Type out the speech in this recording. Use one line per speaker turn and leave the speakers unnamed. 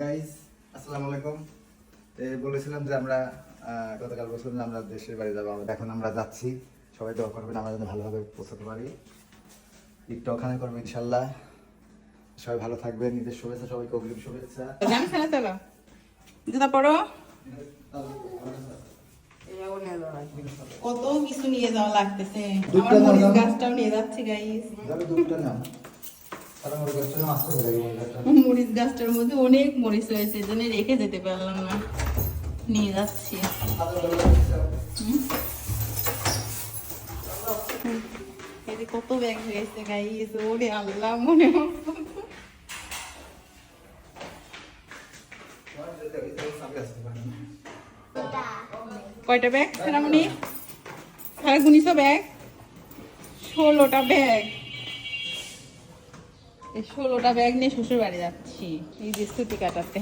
Guys আসসালামু আলাইকুম। বলেছিলাম যে আমরা গতকাল বলছিলাম যে আমরা দেশের বাড়ি যাবো, এখন আমরা যাচ্ছি। সবাই দোয়া করবেন আমরা যেন ভালোভাবে পৌঁছাতে পারি। একটু ওখানে করবো ইনশাল্লাহ। সবাই ভালো থাকবেন, নিজের শুভেচ্ছা, সবাইকে অগ্রিম শুভেচ্ছা।
চলো জুতা পরো। কত কিছু নিয়ে যাওয়া লাগতেছে, আমার মরিচ গাছটাও নিয়ে যাচ্ছে গাইস। মরিচ গাছটার মধ্যে অনেক মরিচ রয়েছে, এজন্য রেখে যেতে পারলাম না, নিয়ে যাচ্ছি। কত ব্যাগ হয়েছে গাইস, ওরে আল্লাহ মনে হয়। কয়টা ব্যাগ সেরামনি? হ্যাঁ গুনিছো ব্যাগ? 16টা ব্যাগ। এই 16টা ব্যাগ নিয়ে শ্বশুর বাড়ি যাচ্ছি এই যে ছুটি কাটাতে।